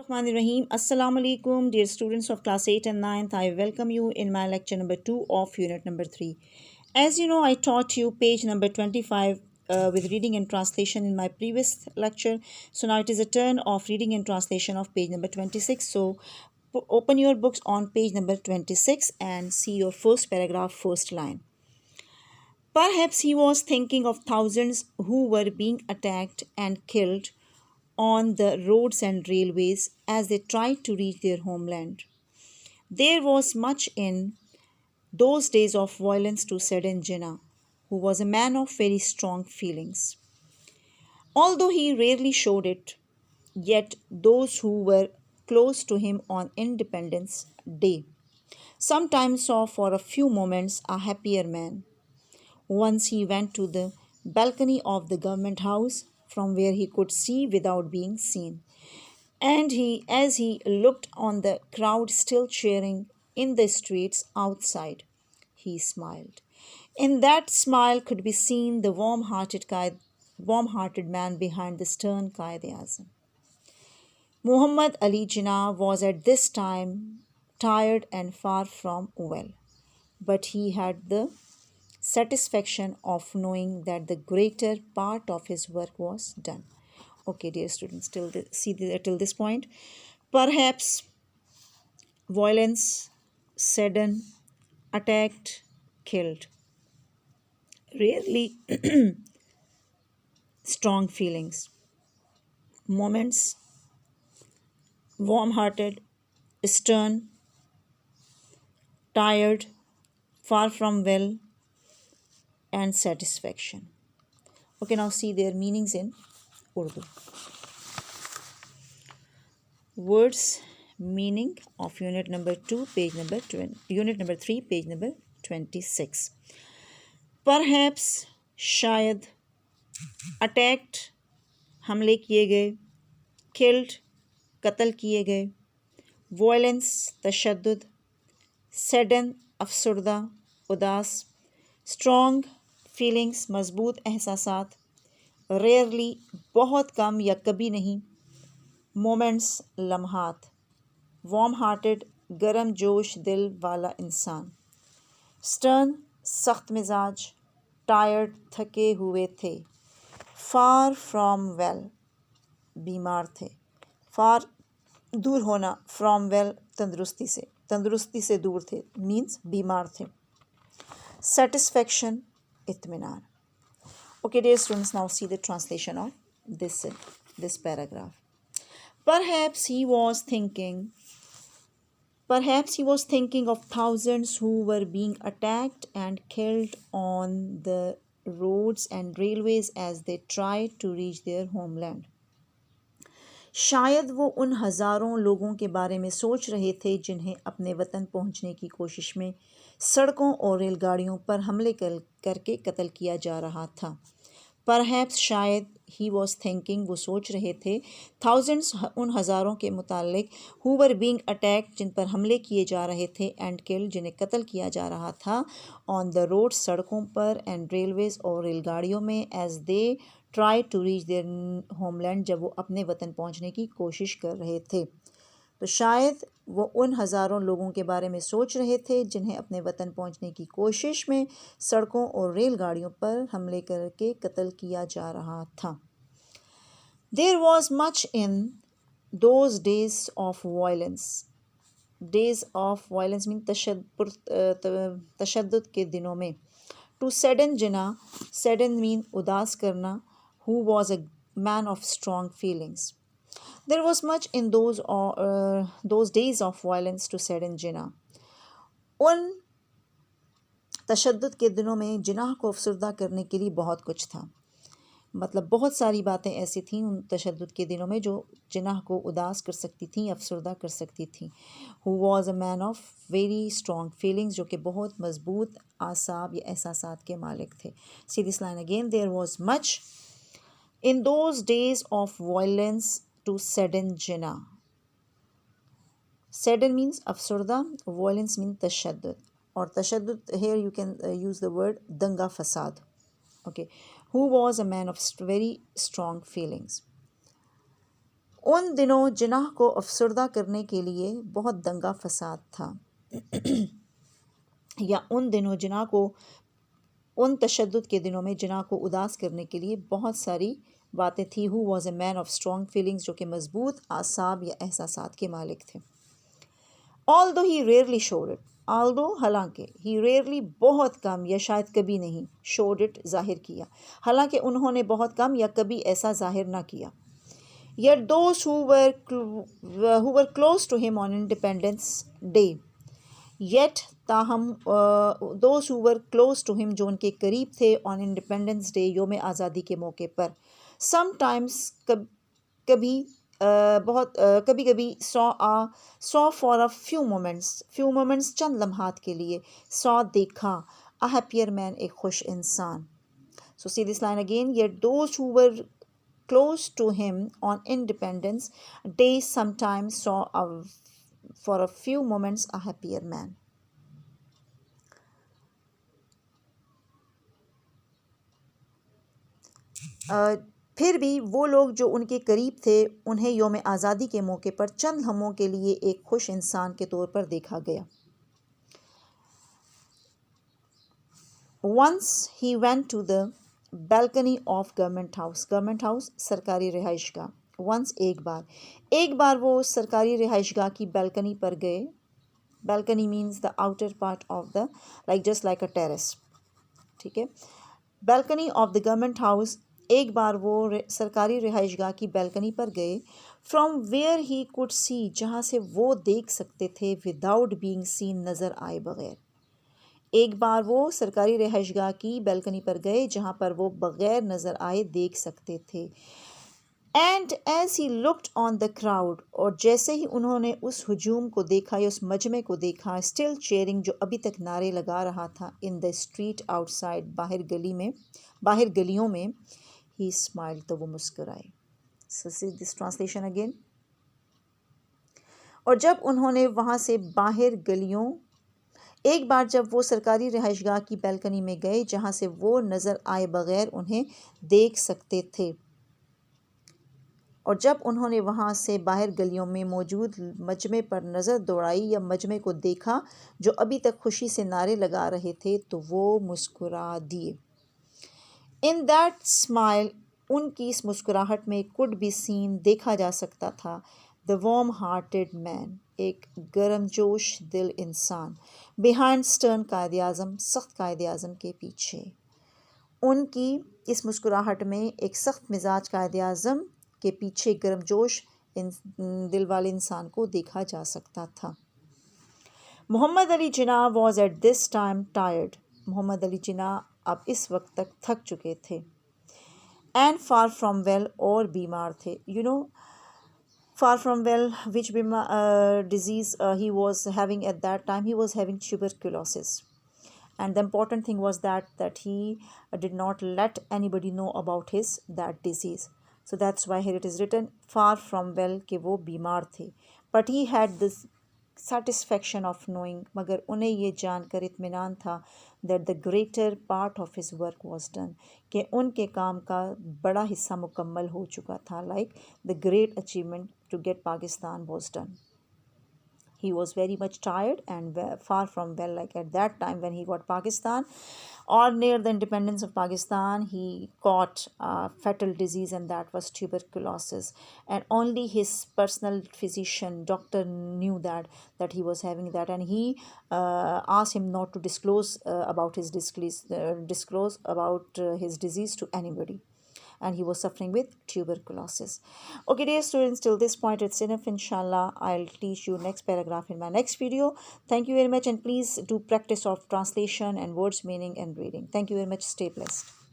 Bismillahirrahmanirrahim. Assalamu alaikum, dear students of class 8 and 9th. I welcome you in my lecture number 2 of unit number 3. As you know, I taught you page number 25 with reading and translation in my previous lecture. So now it is a turn of reading and translation of page number 26. So open your books on page number 26 and see your first paragraph, first line. Perhaps he was thinking of thousands who were being attacked and killed on the roads and railways as they tried to reach their homeland. There was much in those days of violence to Sedan Jinnah, who was a man of very strong feelings. Although he rarely showed it, yet those who were close to him on Independence Day sometimes saw for a few moments a happier man. Once he went to the balcony of the government house from where he could see without being seen. And as he looked on the crowd still cheering in the streets outside, he smiled. In that smile could be seen the warm-hearted man behind the stern Qaid-e-Azam. Muhammad Ali Jinnah was at this time tired and far from well, but he had the satisfaction of knowing that the greater part of his work was done. Okay, dear students, till this point. Perhaps violence, sudden, attacked, killed. Rarely strong feelings. Moments, warm-hearted, stern, tired, far from well, and satisfaction. Okay, now see their meanings in Urdu. Words meaning of unit number 2 page number 20, unit number 3 page number 26. Perhaps शायद, attacked हमले किए गए, killed कत्ल किए गए, violence तशद्दुद, sudden अफसरदा उदास, strong feelings मजबूत एहसासात, rarely बहुत कम या कभी नहीं, moments लम्हात, वार्म हार्टेड गर्म जोश दिल वाला इंसान, स्टर्न सख्त मिजाज, टायर्ड थके हुए थे, फार फ्रॉम वेल बीमार थे, फार दूर होना, फ्रॉम वेल तंदुरुस्ती से दूर थे, मीन्स बीमार थे, सेटिस्फैक्शन इत्मीनान. Okay, dear students, now see the translation of this paragraph. Perhaps he was thinking of thousands who were being attacked and killed on the roads and railways as they tried to reach their homeland. शायद वो उन हज़ारों लोगों के बारे में सोच रहे थे जिन्हें अपने वतन पहुंचने की कोशिश में सड़कों और रेलगाड़ियों पर हमले करके कत्ल किया जा रहा था. Perhaps शायद he was thinking, वो सोच रहे थे, thousands उन हज़ारों के मुतालिक, who were being attacked जिन पर हमले किए जा रहे थे, and killed जिन्हें कत्ल किया जा रहा था, on the roads सड़कों पर, and railways और रेलगाड़ियों में, as they tried to reach their homeland जब वो अपने वतन पहुंचने की कोशिश कर रहे थे. तो शायद वो उन हज़ारों लोगों के बारे में सोच रहे थे जिन्हें अपने वतन पहुंचने की कोशिश में सड़कों और रेलगाड़ियों पर हमले करके कत्ल किया जा रहा था. There was much in those days of violence. Days of violence mean तशद्दुद के दिनों में. To Sedan Jinnah, Sedan mean उदास करना, who was a man of strong feelings. There was much in those days of violence to Sedan Jinnah. उन तशद्दुद के दिनों में जिनाह को अफसरदा करने के लिए बहुत कुछ था. मतलब बहुत सारी बातें ऐसी थीं उन तशद्दुद के दिनों में जो जिनाह को उदास कर सकती थीं, अफसरदा कर सकती थीं. Who was a man of very strong feelings, जो कि बहुत मजबूत आसाब या एहसासात के मालिक थे. See this line again. There was much in those days of violence to Sedan Jinnah. Sedan means afsurda, violence means tashaddud. Or tashaddud, here you can use the word danga fasad. Okay, who was a man of very strong feelings. ان دنوں جناح کو افسردہ کرنے کے لیے بہت دنگا فساد تھا یا ان دنوں جناح کو ان تشدد کے دنوں میں جناح کو اداس کرنے کے لیے بہت ساری باتیں تھیں. Who was a man of strong feelings, جو کہ مضبوط اعصاب یا احساسات کے مالک تھے. although he rarely showed it، حالانکہ he rarely بہت کم یا شاید کبھی نہیں showed it ظاہر کیا، حالانکہ انہوں نے بہت کم یا کبھی ایسا ظاہر نہ کیا. yet those who were close to him on Independence Day، yet تاہم those who were close to him جو ان کے قریب تھے on Independence Day یوم آزادی کے موقع پر، sometimes کبھی کبھی saw for a few moments چند لمحات کے لیے، saw دیکھا a happier man ایک خوش انسان. So see this line again. Yet those who were close to him on Independence Day sometimes saw for a few moments a happier man. پھر بھی وہ لوگ جو ان کے قریب تھے انہیں یوم آزادی کے موقع پر چند لمحوں کے لیے ایک خوش انسان کے طور پر دیکھا گیا. Once he went to the balcony of government house سرکاری رہائش گاہ. once ایک بار وہ سرکاری رہائش گاہ کی بیلکنی پر گئے. balcony means the outer part of the just like a terrace. ٹھیک ہے. balcony of the government house، ایک بار وہ سرکاری رہائش گاہ کی بیلکنی پر گئے. from where he could see، جہاں سے وہ دیکھ سکتے تھے. without being seen، نظر آئے بغیر. ایک بار وہ سرکاری رہائش گاہ کی بیلکنی پر گئے جہاں پر وہ بغیر نظر آئے دیکھ سکتے تھے. and as he looked on the crowd، اور جیسے ہی انہوں نے اس ہجوم کو دیکھا یا اس مجمع کو دیکھا. still cheering، جو ابھی تک نعرے لگا رہا تھا. in the street outside، باہر گلیوں میں. he smiled، تو وہ مسکرائے. so see this translation again. اور جب انہوں نے وہاں سے باہر گلیوں، ایک بار جب وہ سرکاری رہائش گاہ کی بیلکنی میں گئے جہاں سے وہ نظر آئے بغیر انہیں دیکھ سکتے تھے، اور جب انہوں نے وہاں سے باہر گلیوں میں موجود مجمع پر نظر دوڑائی یا مجمع کو دیکھا جو ابھی تک خوشی سے نعرے لگا رہے تھے، تو وہ مسکرا دیے. in that smile، ان کی اس مسکراہٹ میں could be seen، دیکھا جا سکتا تھا. the warm hearted man، ایک گرم جوش دل انسان. behind stern قائد اعظم، سخت قائد اعظم کے پیچھے. ان کی اس مسکراہٹ میں ایک سخت مزاج قائد اعظم کے پیچھے گرم جوش دل والے انسان کو دیکھا جا سکتا تھا. محمد Ali Jinnah was at this time tired، محمد علی جناح اب اس وقت تک تھک چکے تھے. and far from well، اور بیمار تھے. far from well، which disease he was having at that time. He was having tuberculosis, and the important thing was that he did not let anybody know about that disease. So that's why here it is written far from well کہ وہ بیمار تھے. but he had this satisfaction of knowing، مگر انہیں یہ جان کر اطمینان تھا that the greater part of his work was done، کہ ان کے کام کا بڑا حصہ مکمل ہو چکا تھا. like the great achievement to get Pakistan was done. He was very much tired and far from well, like at that time when he got Pakistan or near the independence of Pakistan, he caught a fatal disease, and that was tuberculosis. And only his personal physician, doctor, knew that he was having that, and he asked him not to disclose about his disease to anybody. And he was suffering with tuberculosis. Okay, dear students, till this point it's enough. Inshallah, I'll teach you next paragraph in my next video. Thank you very much, and please do practice of translation and words meaning and reading. Thank you very much. Stay blessed.